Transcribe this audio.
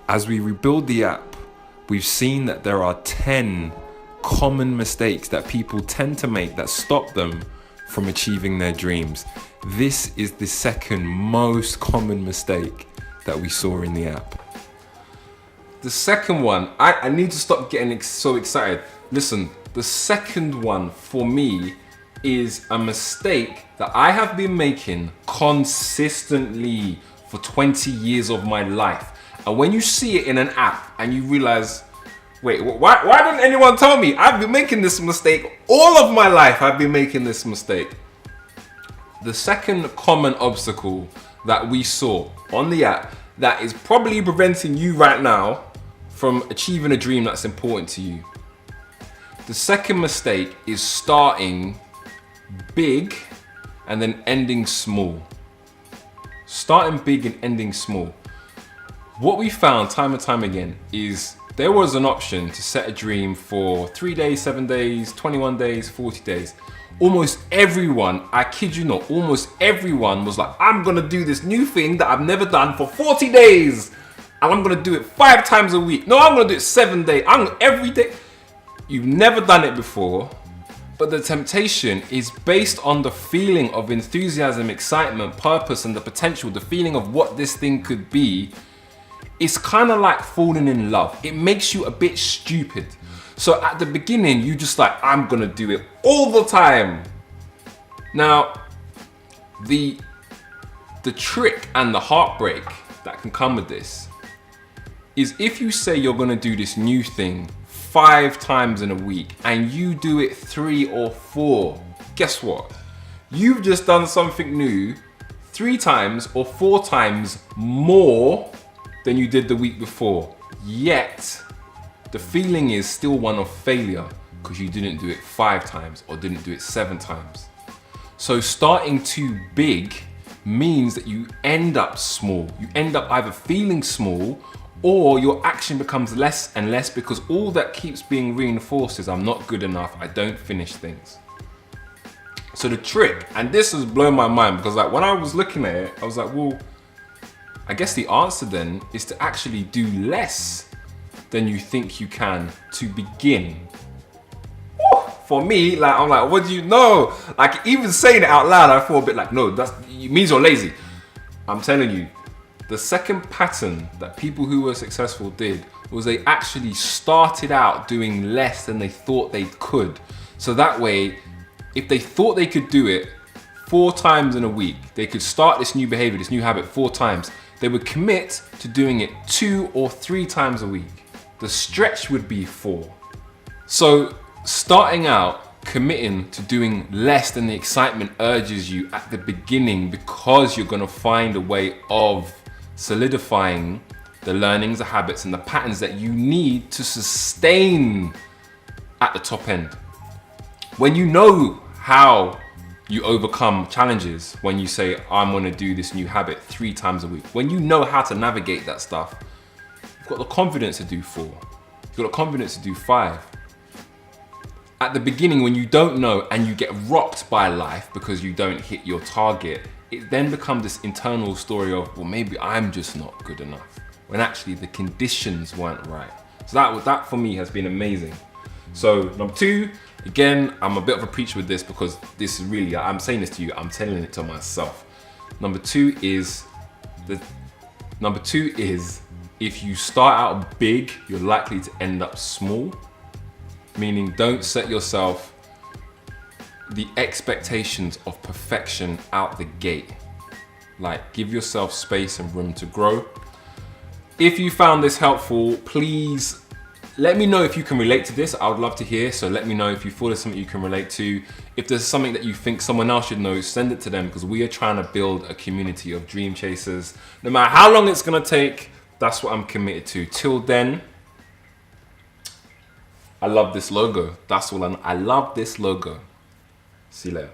As we rebuild the app, we've seen that there are 10 common mistakes that people tend to make that stop them from achieving their dreams. This is the second most common mistake that we saw in the app. The second one, I need to stop getting so excited. Listen, the second one for me is a mistake that I have been making consistently for 20 years of my life. And when you see it in an app and you realize, wait, why didn't anyone tell me? I've been making this mistake all of my life. I've been making this mistake. The second common obstacle that we saw on the app that is probably preventing you right now from achieving a dream that's important to you. The second mistake is starting big and then ending small. Starting big and ending small. What we found time and time again is there was an option to set a dream for 3 days, 7 days, 21 days, 40 days. Almost everyone, I kid you not, almost everyone was like, I'm gonna do this new thing that I've never done for 40 days. And I'm gonna do it 5 times a week. No, I'm gonna do it 7 days. Every day. You've never done it before, but the temptation is based on the feeling of enthusiasm, excitement, purpose, and the potential, the feeling of what this thing could be. It's kind of like falling in love. It makes you a bit stupid. So at the beginning, you just like, I'm gonna do it all the time. Now, the trick and the heartbreak that can come with this is if you say you're gonna do this new thing 5 times in a week and you do it 3 or 4, guess what? You've just done something new 3 times or 4 times more than you did the week before. Yet, the feeling is still one of failure because you didn't do it 5 times or didn't do it 7 times. So starting too big means that you end up small. You end up either feeling small or your action becomes less and less because all that keeps being reinforced is I'm not good enough, I don't finish things. So the trick, and this has blown my mind because like when I was looking at it, I was like, well, I guess the answer then is to actually do less than you think you can to begin. For me, like I'm like, what do you know? Like even saying it out loud, I feel a bit like, no, it means you're lazy. I'm telling you, the second pattern that people who were successful did was they actually started out doing less than they thought they could. So that way, if they thought they could do it 4 times in a week, they could start this new behavior, this new habit 4 times, they would commit to doing it 2 or 3 times a week. The stretch would be 4. So starting out, committing to doing less than the excitement urges you at the beginning because you're gonna find a way of solidifying the learnings, the habits, and the patterns that you need to sustain at the top end. When you know how you overcome challenges, when you say, I'm gonna do this new habit 3 times a week, when you know how to navigate that stuff, you've got the confidence to do 4. You've got the confidence to do 5. At the beginning, when you don't know and you get rocked by life because you don't hit your target, it then becomes this internal story of, well, maybe I'm just not good enough, when actually the conditions weren't right. So that for me has been amazing. So number 2, again, I'm a bit of a preacher with this because this is really, I'm saying this to you, I'm telling it to myself. Number 2 is, if you start out big, you're likely to end up small. Meaning don't set yourself the expectations of perfection out the gate. Like give yourself space and room to grow. If you found this helpful, please let me know if you can relate to this. I would love to hear. So let me know if you feel there's something you can relate to. If there's something that you think someone else should know, send it to them because we are trying to build a community of dream chasers. No matter how long it's gonna take, that's what I'm committed to. Till then, I love this logo. That's all I love this logo. See you later.